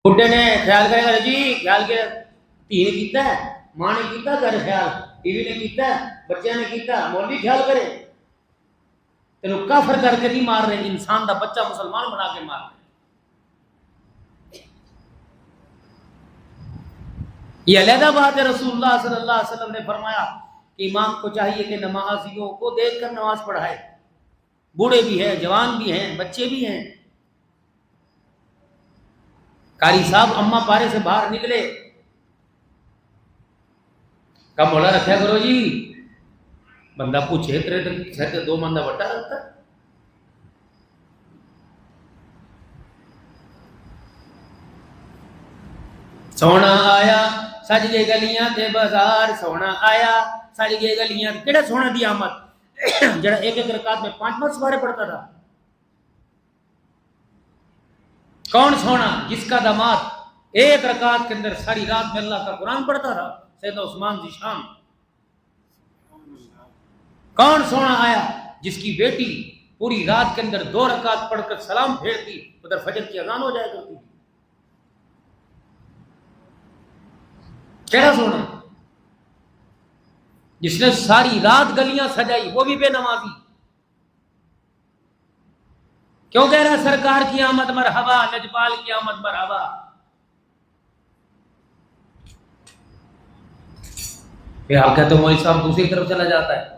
بڈھے نے خیال کرے گا جی خیال کے دھی نے کیتا ہے، ماں نے کیتا گھر خیال، بیوی نے کیتا ہے، بچے نے کیتا، مولوی خیال کرے تینو کافر کر کے نہیں مار رہے، انسان دا بچہ مسلمان بنا کے مار رہے۔ یہ علیحدہ بات ہے۔ رسول اللہ صلی اللہ علیہ وسلم نے فرمایا کہ امام کو چاہیے کہ نمازیوں کو دیکھ کر نماز پڑھائے، بوڑھے بھی ہیں، جوان بھی ہیں، بچے بھی ہیں۔ قاری صاحب اماں پارے سے باہر نکلے، کہا مولا رکھا کرو جی، بندہ پوچھے تیرے تو دو مندہ بٹا رکھتا۔ سونا آیا سج گئے گلیاں تے بازار، سونا آیا سج گئے گلیاں۔ کیڑا سونا دی آمد جڑا ایک ایک رکعت میں 5 سوارے پڑھتا تھا؟ کون سونا جس کا داماد ایک رکعت کے اندر ساری رات میں اللہ کا قرآن پڑھتا تھا؟ سیدنا عثمان ذیشان۔ کون سونا آیا جس کی بیٹی پوری رات کے اندر 2 رکعت پڑھ کر سلام پھیرتی، ادھر فجر کی اذان ہو جایا کرتی؟ کیڑا سونا؟ جس نے ساری رات گلیاں سجائی وہ بھی بے نمازی۔ کیوں کہہ رہا ہے سرکار کی آمد مرحبا، لجپال کی آمد مرحبا؟ پھر آپ کہتے ہو مولوی صاحب دوسری طرف چلا جاتا ہے۔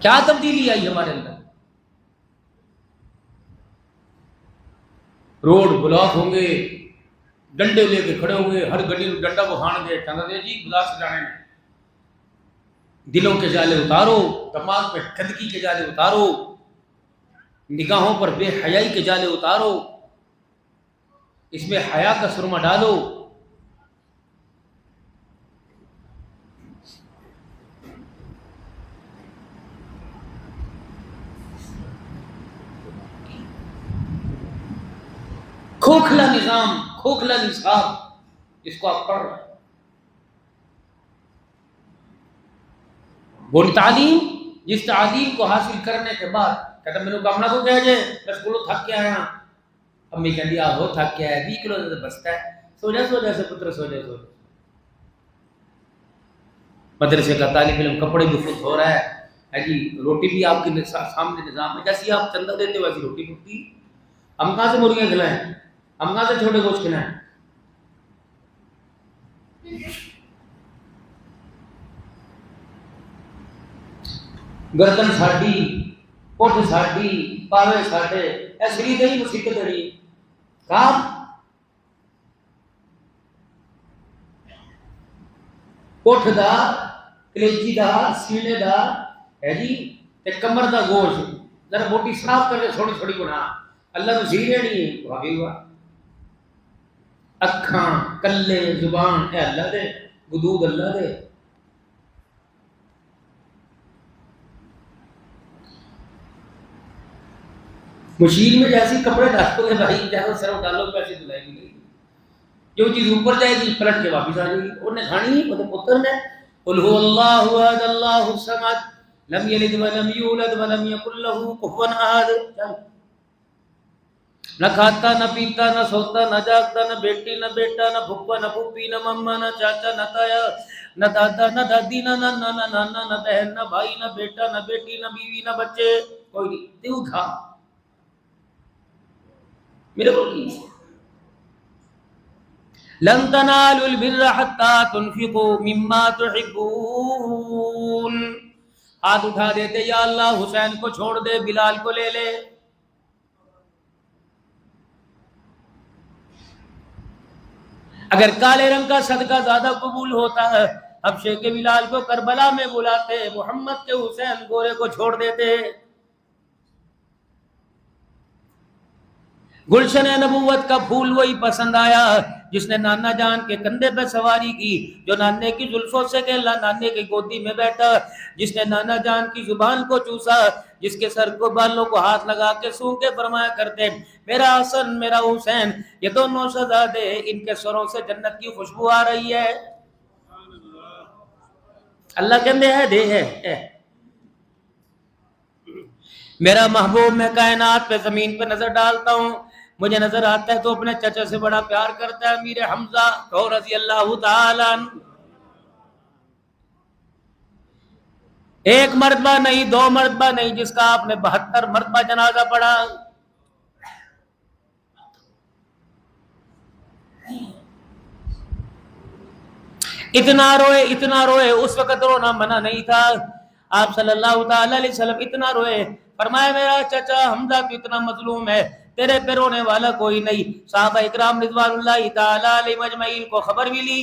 کیا تبدیلی آئی ہمارے اندر؟ روڈ بلاک ہوں گے، ڈنڈے لے کے کھڑے ہوں گے، ہر گلی میں ڈنڈا بہان دے، چندہ دے جی خدا سے جانے میں۔ دلوں کے جالے اتارو، دماغ میں گندگی کے جالے اتارو، نگاہوں پر بے حیائی کے جالے اتارو، اس میں حیا کا سرما ڈالو۔ کھوکھلا نظام، کھوکھلا نصاب جس کو آپ پڑھ رہے ہیں، وہ تعلیم جس تعلیم کو حاصل کرنے کے بعد کہتا میں نے کامنا کو کہہ جائے میں سکولوں تھک کے آیا، امی کہہ دیا ہو تھک کے آیا 20 کلو سے بستا ہے، سو جا سے پتر سو جا۔ مدرسے کا طالب علم کپڑے بھی خود ہو رہا ہے جی، روٹی بھی آپ کے سامنے نظام ہے، جیسی آپ چندہ دیتے ہو ویسی روٹی ملتی۔ ہم کہاں سے مرغیاں کھلائیں، ہم کہاں سے چھوٹے گوشت کھلائیں؟ گردن ساڈی، پٹھ ساڈی، پاوے ساڈے، اے سری دی مصیبت ہے۔ کام پٹھ دا، کلیجی دا، سینے دا ہے جی، تے کمر دا گوشت ذرا موٹی صاف کر کے تھوڑی تھوڑی بنا، اللہ تو زیرے نہیں ہے بھاگی ہوا۔ اکھاں، کلے، زبان اے اللہ دے، گدود اللہ دے۔ مشین میں جیسی کپڑے ڈالو گے بھائی، جیسا سر ڈالو پیسے دلائے گی نہیں، جو چیز اوپر جائے گی پلٹ کے واپس آ جائے گی۔ انہوں نے کھانی وہ پتر نے قل هو اللہ احد اللہ الصمد لم یلد ولم یولد ولم یکن له کفوا احد۔ نہ کھاتا نہ پیتا نہ سوتا نہ جاگتا، نہ بیٹی نہ بیٹا نہ پھپھا نہ پھوپھی نہ مما نہ چاچا نہ تایا نہ دادا نہ دادی نہ نانا نہ نانا نہ بہن نہ بھائی نہ بیٹا نہ بیٹی نہ بیوی نہ بچے، کوئی نہیں۔ دیو کھا میرے بول کی لن تنالوا البر حتى تنفقوا مما تحبون۔ ہاتھ اٹھا دیتے یا اللہ حسین کو چھوڑ دے، بلال کو لے لے۔ اگر کالے رنگ کا صدقہ زیادہ قبول ہوتا ہے، حبشے کے بلال کو کربلا میں بلاتے، محمد کے حسین گورے کو چھوڑ دیتے۔ گلشن نبوت کا پھول وہی پسند آیا جس نے نانا جان کے کندھے پہ سواری کی، جو نانے کی زلفوں سے کہلا نانے کی گودی میں بیٹھا، جس نے نانا جان کی زبان کو چوسا، جس کے سر کو بالوں کو ہاتھ لگا کے سو کے فرمایا کرتے میرا حسن میرا حسین، یہ دونوں شہزادے ان کے سروں سے جنت کی خوشبو آ رہی ہے۔ اللہ کہندے ہے دے ہے۔ میرا محبوب میں کائنات پہ زمین پہ نظر ڈالتا ہوں، مجھے نظر آتا ہے تو اپنے چچا سے بڑا پیار کرتا ہے امیر حمزہ کو رضی اللہ تعالی عنہ۔ ایک مرتبہ نہیں، دو مرتبہ نہیں، جس کا آپ نے 72 مرتبہ جنازہ پڑھا۔ اتنا روئے، اس وقت رونا منع نہیں تھا، آپ صلی اللہ تعالی علیہ وسلم اتنا روئے، فرمایا میرا چچا حمزہ تو اتنا مظلوم ہے، تیرے پہ رونے والا کوئی نہیں۔ صحابہ اکرام رضوان اللہ تعالی علیہ مجمعین کو خبر ملی،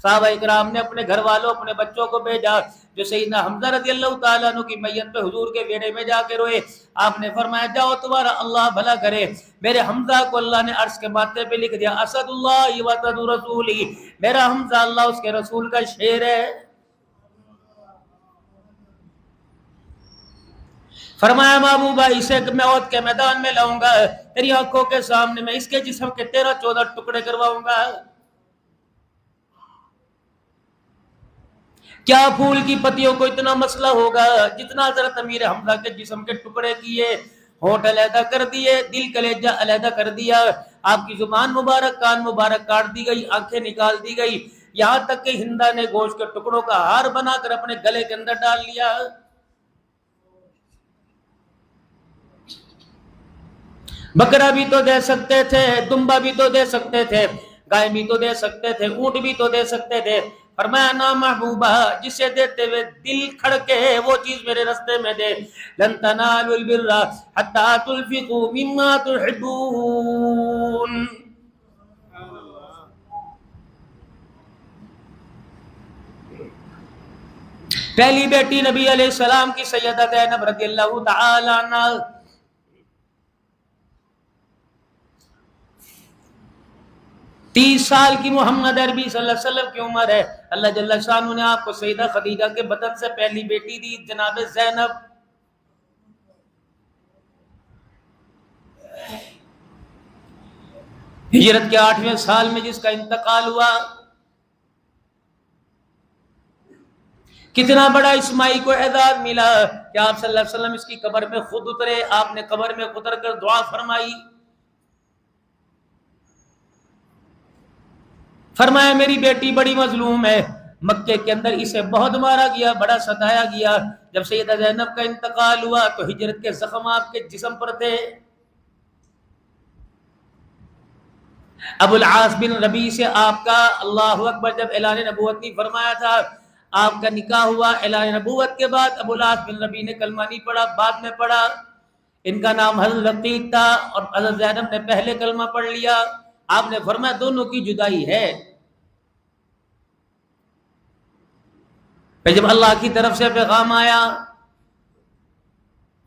صحابہ اکرام نے اپنے گھر والوں، اپنے بچوں کو بھیجا جو سیدنا حمزہ رضی اللہ تعالیٰ عنہ کی میت پہ حضور کے بیڑے میں جا کے روئے۔ آپ نے فرمایا جاؤ تمہارا اللہ بھلا کرے، میرے حمزہ کو اللہ نے عرش کے ماتھے پہ لکھ دیا اسد اللہ و اسد رسولی، میرا حمزہ اللہ اس کے رسول کا شیر ہے۔ فرمایا محبوبہ اسے میں عہد کے میدان میں لاؤں گا، تیری آنکھوں کے سامنے میں اس کے جسم کے 13-14 ٹکڑے کرواؤں گا۔ کیا پھول کی پتیوں کو اتنا مسئلہ ہوگا جتنا حضرت امیر حمزہ کے جسم کے ٹکڑے کیے، ہونٹ علیحدہ کر دیے، دل کلیجہ علیحدہ کر دیا، آپ کی زبان مبارک، کان مبارک کاٹ دی گئی، آنکھیں نکال دی گئی، یہاں تک کہ ہندا نے گوشت کے ٹکڑوں کا ہار بنا کر اپنے گلے کے اندر ڈال لیا۔ بکرا بھی تو دے سکتے تھے، دمبا بھی تو دے سکتے تھے، گائے بھی تو دے سکتے تھے، اونٹ بھی تو دے سکتے تھے، فرمایا نا محبوبہ جسے دیتے ہوئے دل کھڑکے وہ چیز میرے رستے میں دے۔ لن تنالوا البر حتى تنفقوا مما تحبون۔ پہلی بیٹی نبی علیہ السلام کی سیدہ زینب رضی اللہ تعالی عنہ، 30 سال کی محمد عربی صلی اللہ علیہ وسلم کی عمر ہے، اللہ جل شانہ نے آپ کو سیدہ خدیجہ کے بدن سے پہلی بیٹی دی جناب زینب۔ ہجرت کے 8ویں سال میں جس کا انتقال ہوا، کتنا بڑا اسماعیل کو اعزاز ملا کہ آپ صلی اللہ علیہ وسلم اس کی قبر میں خود اترے، آپ نے قبر میں اتر کر دعا فرمائی، فرمایا میری بیٹی بڑی مظلوم ہے، مکے کے اندر اسے بہت مارا گیا، بڑا ستایا گیا، جب سیدہ زینب کا انتقال ہوا تو ہجرت کے زخم آپ کے جسم پر تھے۔ ابو العاص بن ربیع سے آپ کا اللہ اکبر جب اعلان نبوت نہیں فرمایا تھا، آپ کا نکاح ہوا، اعلان نبوت کے بعد ابو العاص بن ربیع نے کلمہ نہیں پڑھا، بعد میں پڑھا، ان کا نام حضرت رقیق تھا اور حضرت زینب نے پہلے کلمہ پڑھ لیا۔ آپ نے فرمایا دونوں کی جدائی ہے۔ پھر جب اللہ کی طرف سے پیغام آیا،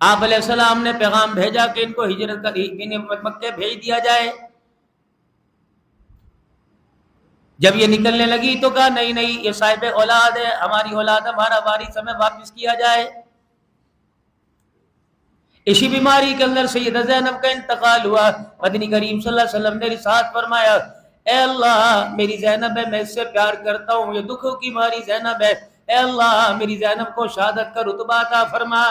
آپ علیہ السلام نے پیغام بھیجا کہ ان کو ہجرت کر مکے بھیج دیا جائے۔ جب یہ نکلنے لگی تو کہا نہیں نہیں یہ صاحب اولاد ہے، ہماری اولاد، ہمارا وارث، ہمیں واپس کیا جائے۔ اسی بیماری کے اندر سیدہ زینب کا انتقال ہوا، مدنی کریم صلی اللہ علیہ وسلم نے ارشاد فرمایا اے اللہ میری زینب ہے، میں اس سے پیار کرتا ہوں، یہ دکھوں کی ماری زینب ہے، اے اللہ میری زینب کو شہادت کا رتبہ عطا فرما۔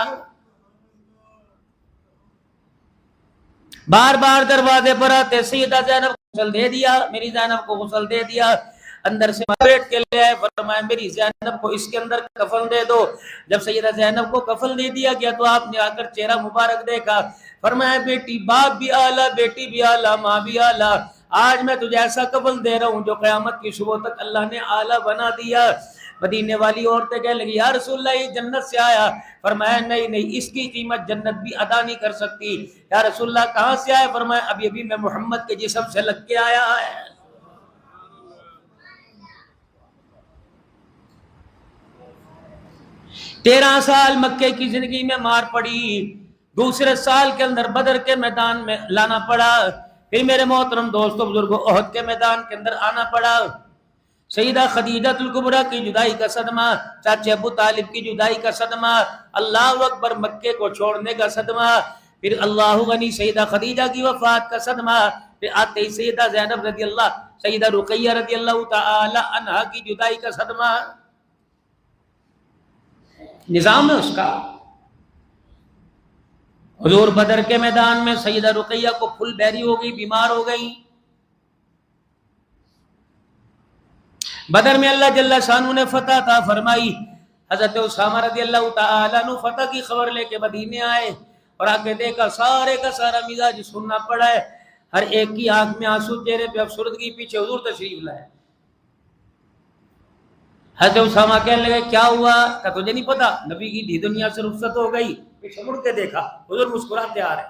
بار بار دروازے پر آتے، سیدہ زینب کو غسل دے دیا، میری زینب کو غسل دے دیا، اندر سے بیٹھ کے لے آئے، فرمایا میری زینب کو اس کے اندر کفن دے دو۔ جب سیدہ زینب کو کفن دے دیا گیا تو آپ نے آ کر چہرہ مبارک دیکھا، فرمایا بیٹی باپ بھی اعلیٰ، بیٹی بھی اعلیٰ، ماں بھی اعلیٰ، آج میں تجھے ایسا کفن دے رہا ہوں جو قیامت کی صبح تک اللہ نے اعلیٰ بنا دیا۔ مدینے والی عورتیں کہنے لگی یا رسول اللہ یہ جنت سے آیا، فرمایا نہیں نہیں اس کی قیمت جنت بھی ادا نہیں کر سکتی۔ یا رسول اللہ کہاں سے آیا، فرمایا ابھی ابھی میں محمد کے جسم سے لگ کے آیا ہے۔ 13 سال مکے کی زندگی میں مار پڑی، دوسرے سال کے اندر بدر کے میدان میں لانا پڑا، پھر میرے محترم دوستوں بزرگوں احد کے میدان کے اندر آنا پڑا۔ سیدہ خدیجہ الکبریٰ کی جدائی کا صدمہ، چاچے ابو طالب کی جدائی کا صدمہ، اللہ اکبر مکے کو چھوڑنے کا صدمہ، پھر اللہ غنی سیدہ خدیجہ کی وفات کا صدمہ، پھر آتے ہی سیدہ زینب رضی اللہ، سیدہ رقیہ رضی اللہ تعالی عنہا کی جدائی کا صدمہ۔ نظام ہے اس کا، حضور بدر کے میدان میں سیدہ رقیہ کو پھل بہری ہو گئی، بیمار ہو گئی. بدر میں اللہ جل شانہ نے فتح عطا فرمائی. حضرت اسامہ رضی اللہ تعالیٰ عنہ فتح کی خبر لے کے مدینے آئے اور آ کے دیکھا سارے کا سارا مزاج سننا پڑا ہے، ہر ایک کی آنکھ میں آنسو، چہرے پہ افسردگی، پیچھے حضور تشریف لائے. حضرت اسامہ کہنے لگے کیا ہوا؟ کہ تجھے نہیں پتا نبی کی دی دنیا سے رخصت ہو گئی. پیچھے مڑ کے دیکھا حضور مسکراتے آ رہے،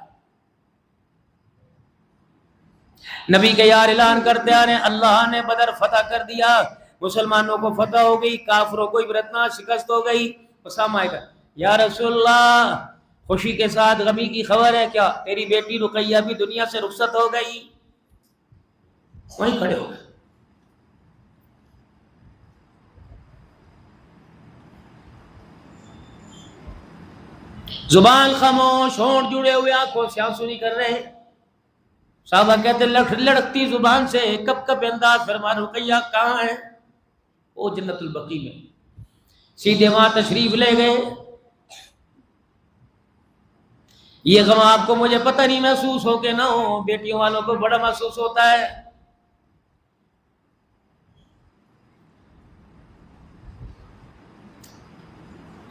نبی کے یار اعلان کرتے آ رہے ہیں اللہ نے بدر فتح کر دیا، مسلمانوں کو فتح ہو گئی، کافروں کو عبرتناک شکست ہو گئی. اسامہ آئے گا یا رسول اللہ خوشی کے ساتھ غمی کی خبر ہے کیا؟ تیری بیٹی رقیہ بھی دنیا سے رخصت ہو گئی. وہیں کھڑے ہو گئے. زبان خاموش، ہونٹ جڑے ہوئے، آنکھوں سے آنسو نہیں کر رہے. صحابہ کہتے لڑکتی زبان سے کب کب انداز فرما رقیہ کہاں ہے؟ وہ جنت البقیع میں. سیدھے وہاں تشریف لے گئے. یہ غم آپ کو مجھے پتہ نہیں محسوس ہو کہ نہ ہو، بیٹیوں والوں کو بڑا محسوس ہوتا ہے.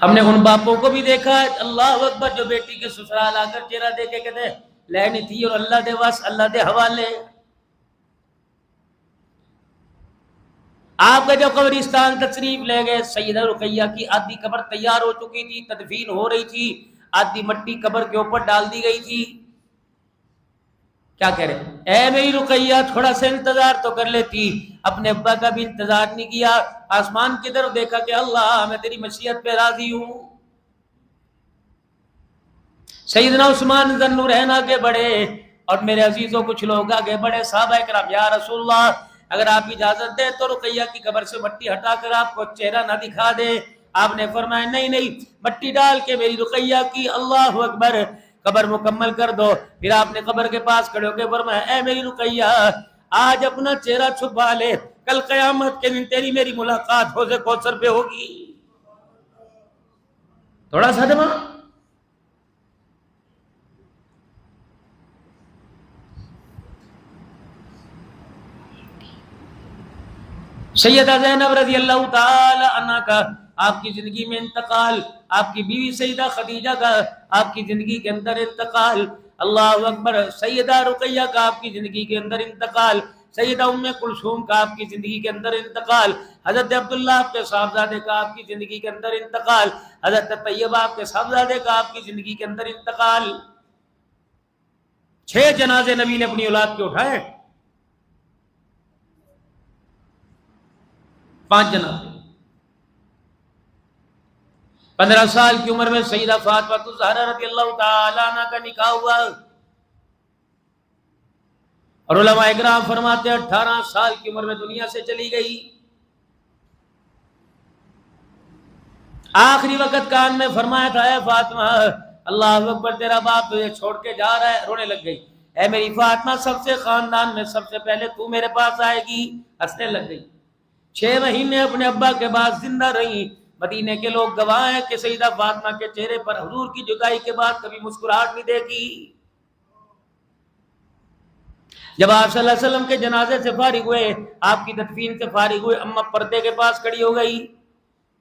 ہم نے ان باپوں کو بھی دیکھا ہے اللہ اکبر جو بیٹی کے سسرال آ کر چہرہ دے کے کہتے لینی تھی اور اللہ دے واس، اللہ دے حوالے. آپ کا جو قبرستان تشریف لے گئے، سیدہ رقیہ کی آدھی قبر تیار ہو چکی تھی، تدفین ہو رہی تھی، آدھی مٹی قبر کے اوپر ڈال دی گئی تھی. کیا کہہ رہے اے میری رقیہ تھوڑا سا انتظار تو کر لیتی. اپنے ابا کا بھی انتظار نہیں کیا، آسمان کی طرف دیکھا کہ اللہ میں تیری مشیت پہ راضی ہوں. سیدنا عثمان ذو النورین آگے بڑھے اور میرے عزیزوں کچھ لوگ آگے بڑھے. صحابہ کرام یا رسول اللہ اگر آپ اجازت دیں تو رقیہ کی قبر سے مٹی ہٹا کر آپ کو چہرہ نہ دکھا دے. آپ نے فرمایا نہیں نہیں، مٹی ڈال کے میری رقیہ کی اللہ اکبر قبر مکمل کر دو. پھر آپ نے قبر کے پاس کھڑے ہو کے فرمایا اے میری رقیہ آج اپنا چہرہ چھپا لے، کل قیامت کے دن تیری میری ملاقات حوض کوثر پہ ہوگی. تھوڑا سا دماغ. سیدہ زینب رضی اللہ تعالی عنہ کا آپ کی زندگی میں انتقال، آپ کی بیوی سیدہ خدیجہ کا آپ کی زندگی کے اندر انتقال، اللہ اکبر. سیدہ رقیہ کا آپ کی زندگی کے اندر انتقال، سیدہ ام کلثوم کا آپ کی زندگی کے اندر انتقال، حضرت عبداللہ آپ کے صاحبزادے کا آپ کی زندگی کے اندر انتقال، حضرت طیبہ آپ کے صاحبزادے کا آپ کی زندگی کے اندر انتقال. 6 جنازے نبی نے اپنی اولاد کے اٹھائے. 5 جنازے. 15 سال کی عمر میں سیدہ فاطمہ الزہرا رضی اللہ تعالی عنہ کا نکاح ہوا اور علماء اکرام فرماتے ہیں 18 سال کی عمر میں دنیا سے چلی گئی. آخری وقت کان میں فرمایا تھا اے فاطمہ اللہ اکبر تیرا باپ تجھے چھوڑ کے جا رہا ہے. رونے لگ گئی. اے میری فاطمہ سب سے خاندان میں سب سے پہلے تو میرے پاس آئے گی. ہنسنے لگ گئی. 6 مہینے اپنے ابا کے بعد زندہ رہی. مدینے کے لوگ گواہ ہیں کہ سیدہ فاطمہ کے چہرے پر حضور کی جدائی کے بعد کبھی مسکراہٹ نہیں دیکھی. جب آپ صلی اللہ علیہ وسلم کے جنازے سے فارغ ہوئے، آپ کی تدفین سے فارغ ہوئے، اماں پردے کے پاس کھڑی ہو گئی.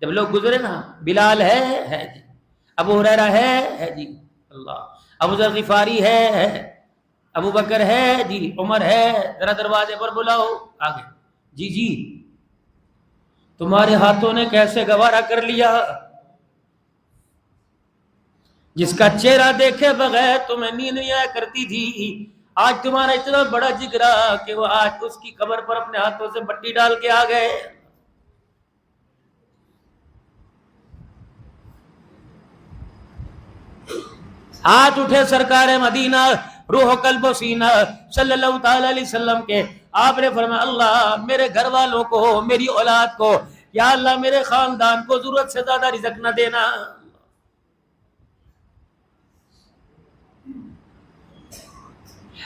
جب لوگ گزرے نا بلال ہے جی، ابو ہریرہ ہے جی، اللہ ابو ذر غفاری ہے، ابو بکر ہے جی، عمر ہے، ذرا دروازے پر بلاؤ. آگے جی جی تمہارے ہاتھوں نے کیسے گوارا کر لیا، جس کا چہرہ دیکھے بغیر تمہیں نیند نہیں آیا کرتی تھی، آج تمہارا اتنا بڑا جگرا کہ وہ آج اس کی قبر پر اپنے ہاتھوں سے مٹی ڈال کے آ گئے. ہاتھ اٹھے سرکار مدینہ روح و قلب و سینہ صلی اللہ تعالی علیہ وسلم کے. آپ نے فرمایا اللہ میرے گھر والوں کو، میری اولاد کو، یا اللہ میرے خاندان کو ضرورت سے زیادہ رزق نہ دینا.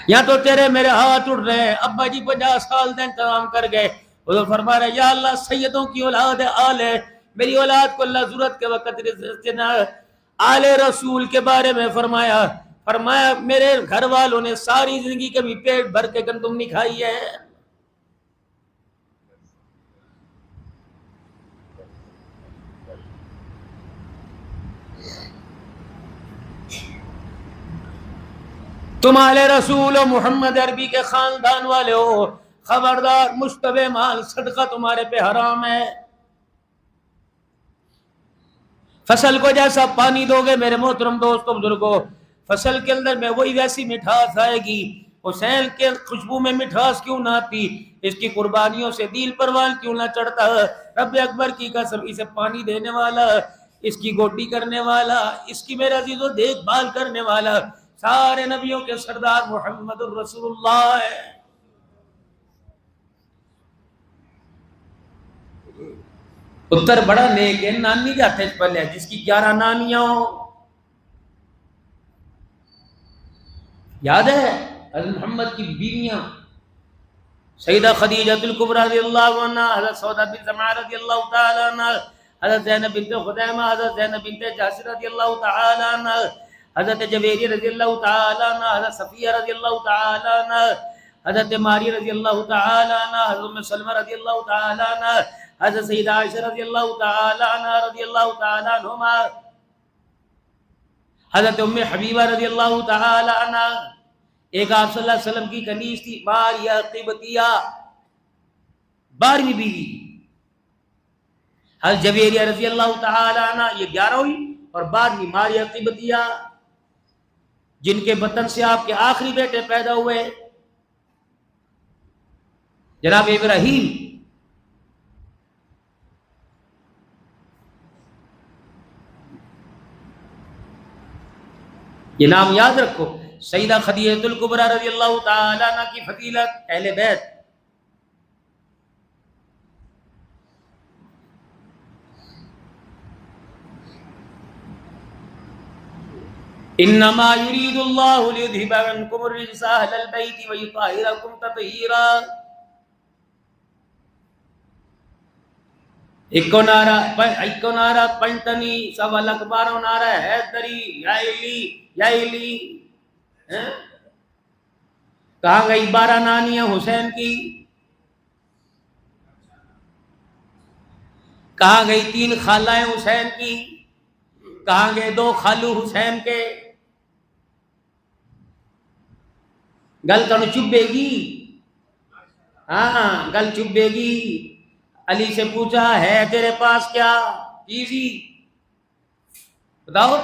یا تو تیرے میرے ہاتھ اٹھ رہے ہیں. ابا جی 50 سال کا انتظام کر گئے. حضور فرما رہے یا اللہ سیدوں کی اولاد آل ہے، میری اولاد کو اللہ ضرورت کے وقت رزق دینا. آل رسول کے بارے میں فرمایا فرمایا میرے گھر والوں نے ساری زندگی کبھی پیٹ بھر کے گندم نہیں کھائی ہے. تمہارے رسول و محمد عربی کے خاندان والے ہو، خبردار، مشتبہ مال صدقہ تمہارے پہ حرام ہے. فصل کو جیسا پانی دو گے میرے محترم دوستو بزرگوں، فصل کے اندر میں وہی ویسی مٹھاس آئے گی. حسین کے خوشبو میں مٹھاس کیوں نہ آتی؟ اس کی قربانیوں سے دل پروان کیوں نہ چڑھتا؟ رب اکبر کی قسم، اسے پانی دینے والا، اس کی گوڈی کرنے والا، اس کی میرے عزیزو دیکھ بھال کرنے والا سارے نبیوں کے سردار محمد الرسول اللہ ہے. پتر بڑا نیک ہے، نانی جاتے پل ہے جس کی 11 نانیاں ہو. یاد ہے حضرت محمد کی بیویاں، سیدہ خدیجہ الکبریٰ رضی اللہ عنہ، حضرت سودا بنت زمعہ رضی اللہ تعالی عنہ، حضرت زینب بنت خزیمہ، حضرت زینب بنت جحش رضی اللہ تعالی عنہ، حضرت جویریہ رضی اللہ تعالی عنہ، حضرت صفیہ رضی اللہ تعالی عنہ، حضرت ماری رضی اللہ تعالی عنہ، حضرت ام سلمہ رضی اللہ تعالی عنہ، حضرت سیدہ عائشہ رضی اللہ تعالی عنہ رضی اللہ تعالی عنہما، حضرت ام حبیبہ رضی اللہ تعالی عنہ. ایک آپ صلی اللہ علیہ وسلم کی کنیز تھی ماریہ قبطیہ، 12ویں بیوی. حضرت جویریہ رضی اللہ تعالی عنہ، یہ 11 ہوئی، اور 12ویں ماریہ قبطیہ جن کے بطن سے آپ کے آخری بیٹے پیدا ہوئے جناب ابراہیم. یہ نام یاد رکھو. سیدہ خدیجہ الکبریٰ رضی اللہ تعالی عنہ کی فضیلت، اہل بیت. انما یرید اللہ لیذھب عنکم الرجس اہل البیت ویطہرکم تطہیرا. ایکو نعرہ پنٹنی، سوا الاکبارو نعرہ حیدری، یا علی یا علی. کہاں گئی 12 نانیاں حسین کی؟ کہاں گئی 3 خالائیں حسین کی؟ کہاں گئے 2 خالو حسین کے؟ گل تنو چبے گی، ہاں گل چبے گی. علی سے پوچھا ہے تیرے پاس کیا چیزی بتاؤ.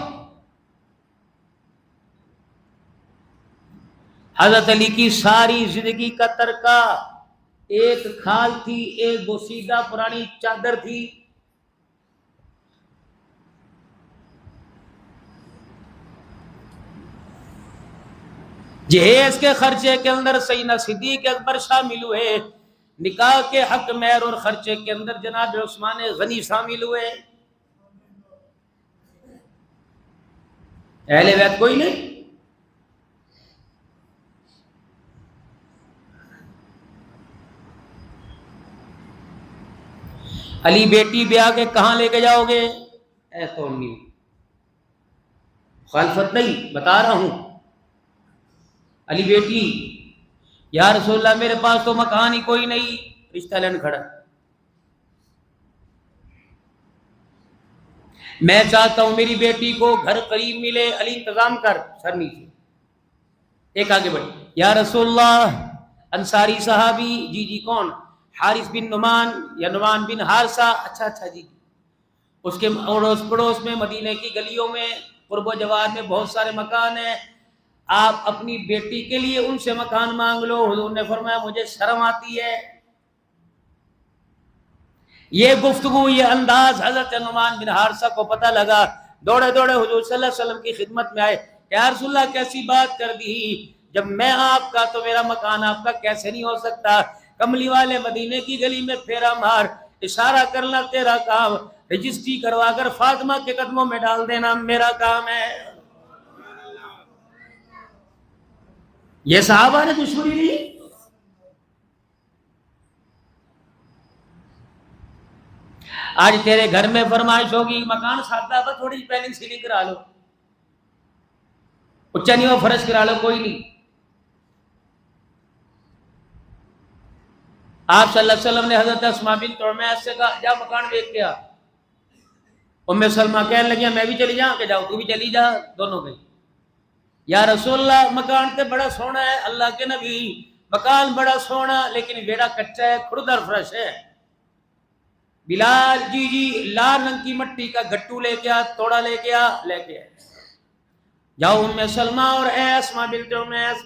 حضرت علی کی ساری زندگی کا ترکہ ایک کھال تھی، ایک بوسیدہ پرانی چادر تھی. جہیز کے خرچے کے اندر سیدنا صدیق اکبر شامل ہوئے، نکاح کے حق مہر اور خرچے کے اندر جناب عثمان غنی شامل ہوئے. اہل بیت کوئی نہیں. علی بیٹی بیاہ کے کہاں لے کے جاؤ گے؟ ایسا نہیں، مخالفت نہیں، بتا رہا ہوں. علی بیٹی، یا رسول اللہ میرے پاس تو مکان ہی کوئی نہیں، رشتہ لین کھڑا، میں چاہتا ہوں میری بیٹی کو گھر قریب ملے، علی انتظام کر. سر نیچے. ایک آگے بڑھ، یا رسول اللہ انصاری صحابی، جی کون؟ حارث بن نعمان یا نعمان بن حارثہ. اچھا جی. اس کے اڑوس پڑوس میں مدینے کی گلیوں میں قرب و جوار میں بہت سارے مکان ہیں، آپ اپنی بیٹی کے لیے ان سے مکان مانگ لو. حضور نے فرمایا مجھے شرم آتی ہے. یہ گفتگو، یہ انداز حضرت نعمان بن حارثہ کو پتہ لگا، دوڑے حضور صلی اللہ علیہ وسلم کی خدمت میں آئے. یا رسول اللہ کیسی بات کر دی، جب میں آپ کا تو میرا مکان آپ کا کیسے نہیں ہو سکتا؟ کملی والے مدینے کی گلی میں پھیرا مار، اشارہ کرنا تیرا کام، رجسٹری کروا کر فاطمہ کے قدموں میں ڈال دینا میرا کام ہے. یہ صحابہ نے دشمنی لی. آج تیرے گھر میں فرمائش ہوگی مکان سادہ بس تھوڑی پیننگ سیلنگ کرا لو. اچا نیوا فرض کرا لو کوئی نہیں. آپ صلی اللہ علیہ وسلم نے حضرت اسماء بنت عمیس سے کہا جا مکان دیکھ کے آ. ام سلمہ کہنے لگی میں بھی چلی جاؤں کہ جاؤ تو بھی چلی جا. دونوں گئی. یا رسول اللہ مکان تے بڑا سونا ہے. اللہ کے نبی مکان بڑا سونا لیکن بیڑا کچا ہے, کھردر فرش ہے. بلال جی جی لال رنگ کی مٹی کا گٹو لے کے آ, توڑا لے کے آ. لے کے آ. جاؤ ام سلمہ اور اے اسماء بنت عمیس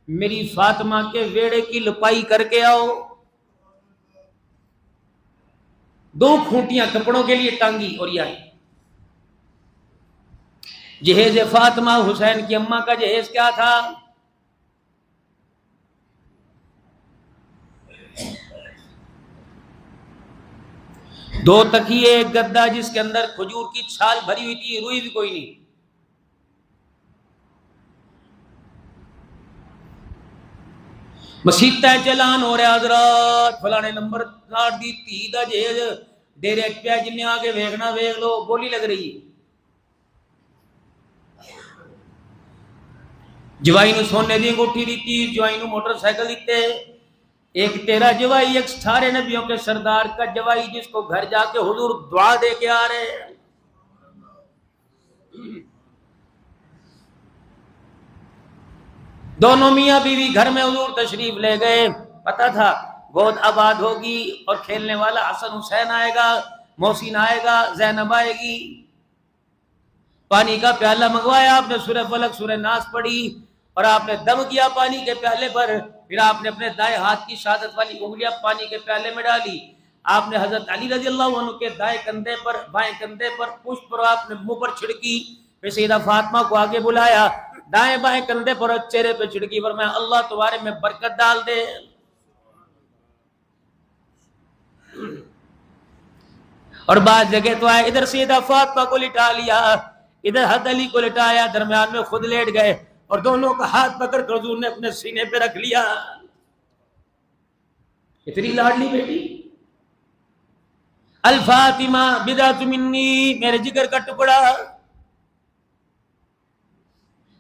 میری فاطمہ کے ویڑے کی لپائی کر کے آؤ. 2 کھوٹیاں کپڑوں کے لیے ٹانگی اور یہ آئی. جہیز فاطمہ حسین کی اماں کا جہیز کیا تھا؟ دو تکیے, ایک گدا جس کے اندر کھجور کی چھال بھری ہوئی تھی, روئی بھی کوئی نہیں. مسیطہ چلان ہو رہے حضرات فلانے نمبر کاٹ دی تھی دا جہیز ڈیریکٹ پہ جن نے آگے ویکھنا ویکھ لو. گولی لگ رہی ہے. جوائی نو سونے دی انگوٹھی دیتی, جوائی نو موٹر سائیکل دیتے. ایک تیرا جوائی, ایک سارے نبیوں کے سردار کا جوائی جس کو گھر جا کے حضور دعا دے کے آ رہے ہیں. دونوں میاں بیوی گھر میں حضور تشریف لے گئے. پتا تھا گود آباد ہوگی اور کھیلنے والا حسن حسین آئے گا, محسن آئے گا, زینب آئے گی. پانی کا پیالہ منگوایا آپ نے, سورہ فلق سورہ ناس پڑھی اور آپ نے دم کیا پانی کے پیالے پر. پھر آپ نے اپنے دائیں ہاتھ کی شہادت والی انگلیاں پانی کے پیالے میں ڈالی. آپ نے حضرت علی رضی اللہ عنہ کے دائیں کندھے پر بائیں کندھے پر پشت پر آپ نے منہ پر چھڑکی. پھر سیدہ فاطمہ کو آگے بلایا, دائیں بائیں کندھے پر اور چہرے پہ چھڑکی, فرمایا اللہ تمہارے میں برکت ڈال دے. اور بعض جگہ تو آئے ادھر سیدہ فاطمہ کو لٹا لیا, ادھر حضرت علی کو لٹایا, درمیان میں خود لیٹ گئے اور دونوں کا ہاتھ پکڑ کر حضور نے اپنے سینے پہ رکھ لیا. اتنی لاڈلی بیٹی. الفاطمہ بضعۃ منی, میرے جگر کا ٹکڑا.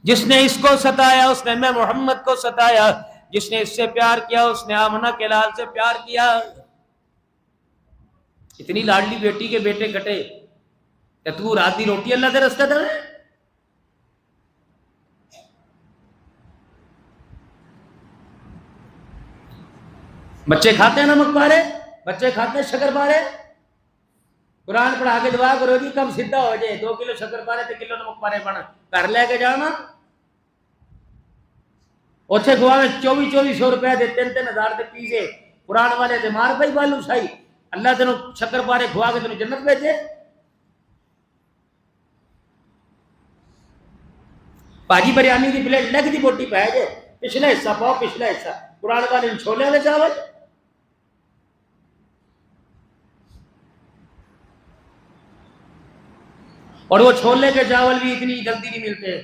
جس نے اس کو ستایا اس نے میں محمد کو ستایا, جس نے اس سے پیار کیا اس نے آمنہ کے لال سے پیار کیا. اتنی لاڈلی بیٹی کے بیٹے کٹے کہ تو رات دی روٹی اللہ دے رستے دے. بچے کھاتے ہیں نمک پارے, بچے کھاتے ہیں شکر پارے. قرآن پڑھا کے دعا کرو جی کم سیدھا ہو جائے, 2 کلو شکر پارے تے کلو نمک پارے بنا گھر لے کے جانا. اوتھے گوا میں 2400 روپے دے 3,000 دے پیسے. قرآن والے دے مار پئی بالو شاہی, اللہ تینوں شکر پارے کھوا کے تینوں جنت بھیجے. پاجی بریانی کی پلیٹ لگ دی بوٹی پہ جے, پچھلا حصہ پاؤ, پچھلا حصہ قرآن والے چھولے والے چاول. اور وہ چھولے کے چاول بھی اتنی جلدی نہیں ملتے.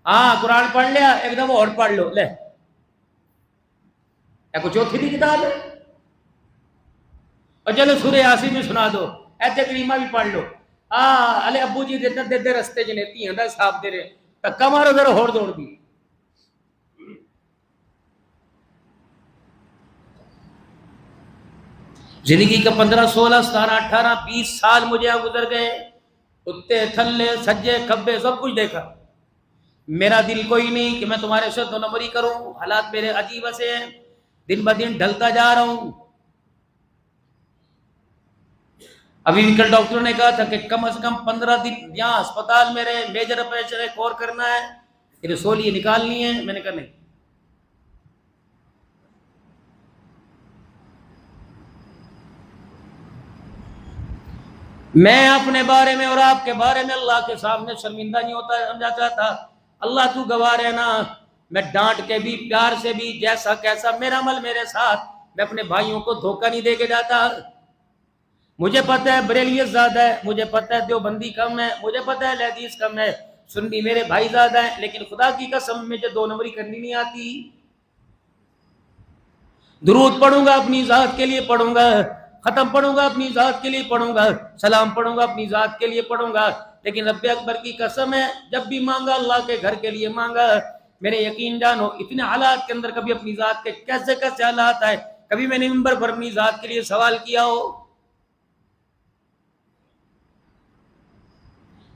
ہاں قرآن پڑھ لیا ایک دم اور پڑھ لو, لے کوئی چوتھی دی کتاب ہے. اور چلو سورہ یاسین میں سنا دو, ایت کریمہ بھی پڑھ لو. الے ابو جی دے رستے چ لیتی ہیں صاحب دے رہے تکا مارو ذرا ہور دوڑ دی. زندگی کا 15 16 17 18 20 سال مجھے گزر گئے. کتے تھلے سجے کھبے سب کچھ دیکھا. میرا دل کوئی نہیں کہ میں تمہارے سے 2 نمبری کروں. حالات میرے عجیب سے ہیں, دن بدن ڈھلتا جا رہا ہوں. ابھی کل ڈاکٹر نے کہا تھا کہ کم از کم 15 دن یہاں اسپتال میں رہے, میجر آپریشن ایک اور کرنا ہے, رسولی نکالنی ہے. میں نے کہا نہیں. میں اپنے بارے میں اور آپ کے بارے میں اللہ کے سامنے شرمندہ نہیں ہوتا سمجھا چاہتا. اللہ تو گواہ رہنا, میں ڈانٹ کے بھی پیار سے بھی جیسا کیسا میرا عمل میرے ساتھ, میں اپنے بھائیوں کو دھوکہ نہیں دے کے جاتا. مجھے پتہ ہے بریلیت زیادہ ہے, مجھے پتہ ہے دیوبندی کم ہے, مجھے پتہ ہے لحدیث کم ہے, سنی میرے بھائی زیادہ ہیں, لیکن خدا کی قسم مجھے 2 نمبری کرنی نہیں آتی. درود پڑھوں گا اپنی ذات کے لیے پڑھوں گا, ختم پڑھوں گا اپنی ذات کے لیے پڑھوں گا, سلام پڑھوں گا اپنی ذات کے لیے پڑھوں گا. لیکن رب اکبر کی قسم ہے جب بھی مانگا اللہ کے گھر کے لیے مانگا. میرے یقین جانو اتنے حالات کے اندر کبھی اپنی ذات کے کیسے کیسے حالات آئے, کبھی میں نے منبر پر اپنی ذات کے لیے سوال کیا ہو.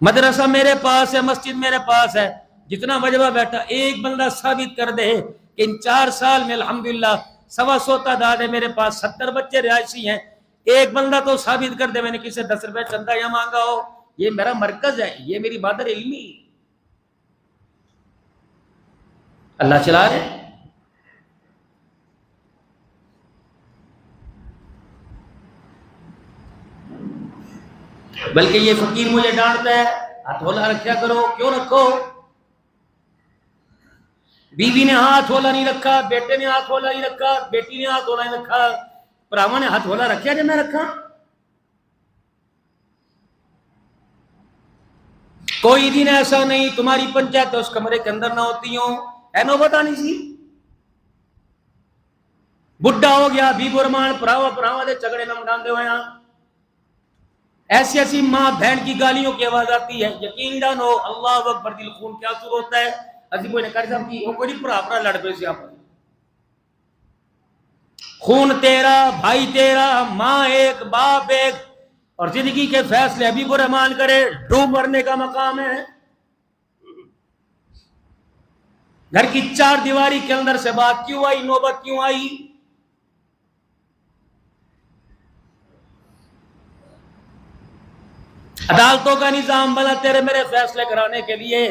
مدرسہ میرے پاس ہے, مسجد میرے پاس ہے, جتنا مجمع بیٹھا ایک بندہ ثابت کر دے کہ ان 4 سال میں الحمدللہ 125 تعداد ہے میرے پاس, 70 بچے رہائشی ہیں, ایک بندہ تو ثابت کر دے میں نے کسی 10 روپے چندہ یا مانگا ہو. یہ میرا مرکز ہے, یہ میری بادر علمی, اللہ چلا رہے. بلکہ یہ فقیر مجھے ڈانٹتا ہے ہاتھ ہولا رکھا کرو, کیوں رکھو؟ بیوی نے ہاتھ ہولا نہیں رکھا, بیٹے نے ہاتھ ہولا نہیں رکھا, بیٹی نے ہاتھ ہولا نہیں رکھا, پراوا نے ہاتھ ہولا رکھا جب میں رکھا. کوئی دن ایسا نہیں تمہاری پنچایت اس کمرے کے اندر نہ ہوتی ہوں, ہے نو بتا نہیں سی. بڈھا ہو گیا بی برمان پراوا دے چگڑے نہ ڈاندے ہوئے ہیں, ایسی ایسی ماں بہن کی گالیوں کی آواز آتی ہے. یقین جانو اللہ اکبر دل خون کیا سر ہوتا ہے. عزیز کوئی نے کہا صاحب کی وہ کوئی پرا لڑ پے سے آپ خون تیرا, بھائی تیرا, ماں ایک, باپ ایک, اور زندگی کے فیصلے ابھی برحمان کرے, ڈوب مرنے کا مقام ہے. گھر کی 4 دیواری کے اندر سے بات کیوں آئی, نوبت کیوں آئی؟ عدالتوں کا نظام بنا تیرے میرے فیصلے کرانے کے لیے.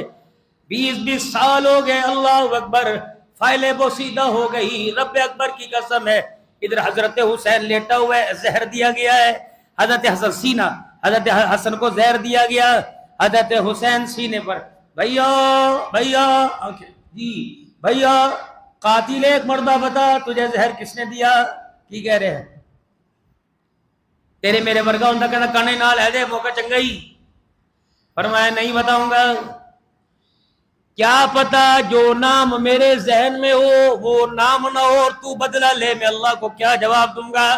20 سال ہو گئے, اللہ اکبر, فائلیں بوسیدہ ہو گئی. رب اکبر کی قسم ہے ادھر حضرت حسین لیٹا ہوا ہے, زہر دیا گیا ہے. حضرت حسن سینہ, حضرت حسن کو زہر دیا گیا, حضرت حسین سینے پر. بھیا جی بھیا, قاتل ایک مردہ بتا تجھے زہر کس نے دیا؟ کی کہہ رہے ہیں تیرے میرے ورگا ہوں کہنا کانے نال ہے دے موقع چنگئی. فرمایا نہیں بتاؤں گا. کیا پتا جو نام میرے ذہن میں ہو وہ نام نہ ہو اور تو بدلہ لے, میں اللہ کو کیا جواب دوں گا؟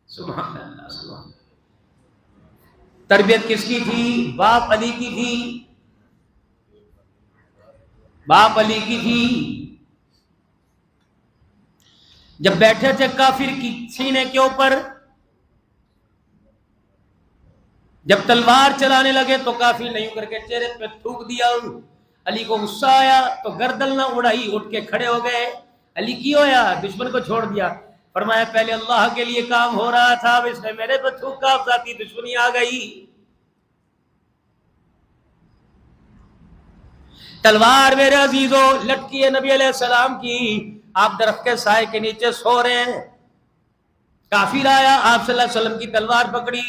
سبحان اللہ, سبحان. تربیت کس کی تھی؟ باپ علی کی تھی, باپ علی کی تھی. جب بیٹھے تھے کافر کی سینے کے اوپر, جب تلوار چلانے لگے تو کافر نہیں کر کے چہرے پہ تھوک دیا. علی کو غصہ آیا تو گردن نہ اڑائی, اٹھ کے کھڑے ہو گئے. علی کی ہویا, دشمن کو چھوڑ دیا. فرمایا پہلے اللہ کے لیے کام ہو رہا تھا, اب اس نے میرے پہ تھوک کا, ذاتی دشمنی آ گئی. تلوار میرے عزیزوں لٹکی ہے نبی علیہ السلام کی, آپ درخت کے سائے کے نیچے سو رہے ہیں. کافر آیا, آپ صلی اللہ علیہ وسلم کی تلوار پکڑی.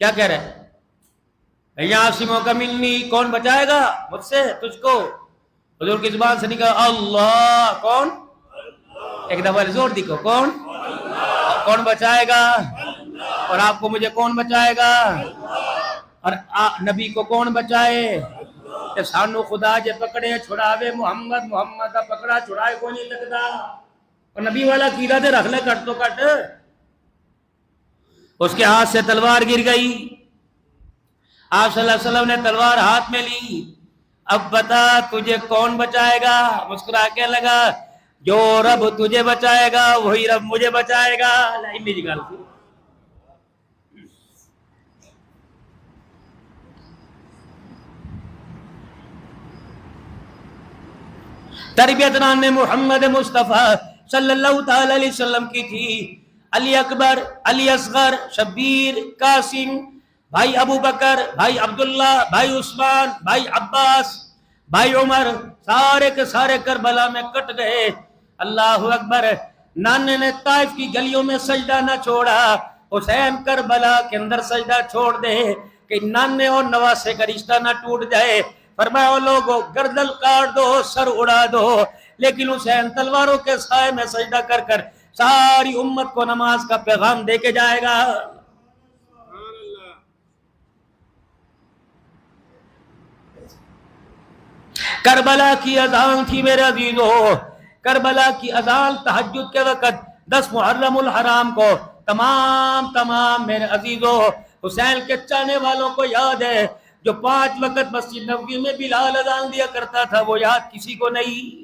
کیا کہہ رہے ہیں؟ یاسموں کا منی, کون بچائے گا مجھ سے تجھ کو؟ حضور کی زبان سے نکلا اللہ. کون؟ ایک دفعہ زور دیکھو, کون بچائے گا؟ اور آپ کو مجھے کون بچائے گا؟ اور نبی کو کون بچائے؟ کہ سانو خدا جے پکڑے چھڑاوے محمد, محمد کا پکڑا چھڑائے کو نہیں لگتا. اور نبی والا کیڑا دے رکھ لے کٹ تو کٹ. اس کے ہاتھ سے تلوار گر گئی. آپ صلی اللہ علیہ وسلم نے تلوار ہاتھ میں لی. اب بتا تجھے کون بچائے گا؟ مسکرا کے لگا جو رب تجھے بچائے گا وہی رب مجھے بچائے گا. تربیت نام محمد مصطفیٰ صلی اللہ تعالی علیہ وسلم کی تھی. علی اکبر, علی اصغر, شبیر, قاسم, بھائی ابو بکر, بھائی عبداللہ, بھائی عثمان, بھائی عباس, بھائی عمر, سارے کے سارے کربلا میں کٹ گئے. اللہ اکبر. نانے نے طائف کی گلیوں میں سجدہ نہ چھوڑا. حسین کربلا کے اندر سجدہ چھوڑ دے کہ نانے اور نواسے کا رشتہ نہ ٹوٹ جائے. فرمایا لوگوں گردن کاٹ دو, سر اڑا دو, لیکن حسین تلواروں کے سائے میں سجدہ کر کر ساری امت کو نماز کا پیغام دے کے جائے گا. کربلا کی اذان تھی میرے عزیزوں, کربلا کی اذان تہجد کے وقت 10 محرم الحرام کو تمام میرے عزیزوں حسین کے چاہنے والوں کو یاد ہے جو 5 وقت مسجد نبوی میں بلال اذان دیا کرتا تھا، وہ یاد کسی کو نہیں؟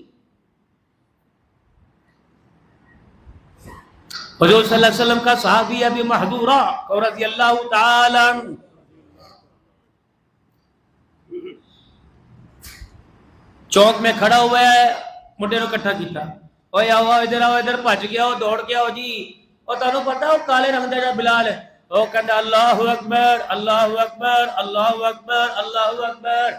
حضور صلی اللہ علیہ وسلم کا صحابی ابی محذورہ رضی اللہ تعالی عنہ چوک میں کھڑا ہوا ہے، منڈے نو کٹھا کیتا، اوے آؤ ادھر آؤ، ادھر بھج گیا ہو، دوڑ کے آؤ جی، اور تانوں پتہ وہ کالے رنگ دا بلال ہے، وہ کہندا اللہ اکبر اللہ اکبر اللہ اکبر اللہ اکبر،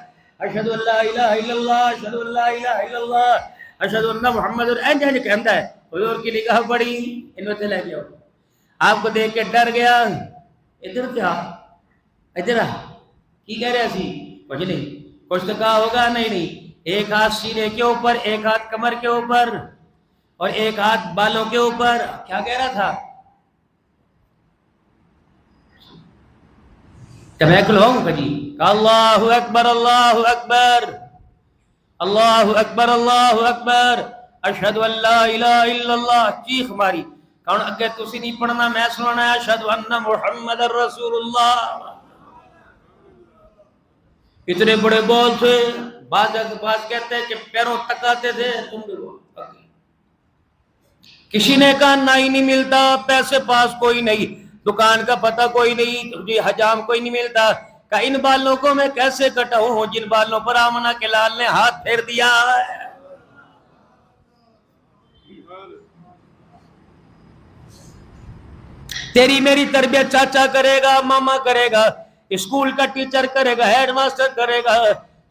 اشہد ان لا الہ الا اللہ اشہد ان لا الہ الا اللہ اشہد ان محمد اینج کہندا ہے۔ حضور کی نگاہ پڑی، انہوں تے لے گیا، آپ کو دیکھ کے ڈر گیا، ادھر کیا ادھر آ، کی کہہ رہا سی؟ کچھ نہیں، کچھ تو کہا ہوگا، نہیں، ایک ہاتھ سینے کے اوپر، ایک ہاتھ کمر کے اوپر اور ایک ہاتھ بالوں کے اوپر، کیا کہہ رہا تھا؟ جب میں کھلواؤں گا جی، اللہ اکبر اللہ اکبر اللہ اکبر اللہ اکبر اشہد ان لا الہ الا اللہ، چیخ ماری، کہوں اگے تسی نہیں پڑھنا، میں سنانا ہے اشہد ان محمد رسول اللہ۔ اتنے بڑے بول تھے، بعض کہتے ہیں کہ پیروں تک آتے تھے، تم بھی کسی نے کہا نہ ہی نہیں ملتا، پیسے پاس کوئی نہیں، دکان کا پتہ کوئی نہیں، جی حجام کوئی نہیں ملتا، کہ ان بالوں کو میں کیسے کٹاؤں جن بالوں پر آمنہ کے لال نے ہاتھ پھیر دیا ہے۔ تیری میری تربیت چاچا کرے گا، ماما کرے گا، اسکول کا ٹیچر کرے گا، ہیڈ ماسٹر کرے گا،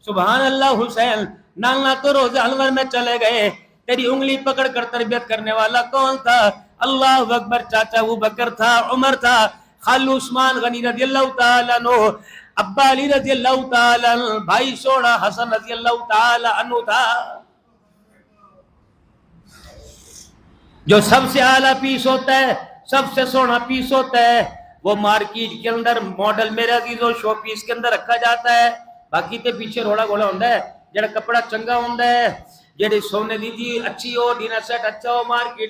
سبحان اللہ حسین، نانا تو روزہ انور میں چلے گئے، تیری انگلی پکڑ کر تربیت کرنے والا کون تھا؟ اللہ اکبر، چاچا ابو بکر تھا، عمر تھا، خالو عثمان غنی رضی اللہ تعالیٰ عنہ، ابا علی رضی اللہ تعالیٰ عنہ، بھائی سونا حسن رضی اللہ تعالیٰ عنہ تھا۔ جو سب سے اعلیٰ پیس ہوتا ہے، سب سے سونا پیس ہوتا ہے، وہ مارکیٹ کے اندر ماڈل میرے عزیزوں شو پیس کے اندر رکھا جاتا ہے، باقی تے پیچھے روڑا گھوڑا ہوندہ ہے، جڑا کپڑا چنگا ہوندہ ہے، جڑی سونے دی اچھی ہو، ڈینر سیٹ اچھا ہو، مارکیٹ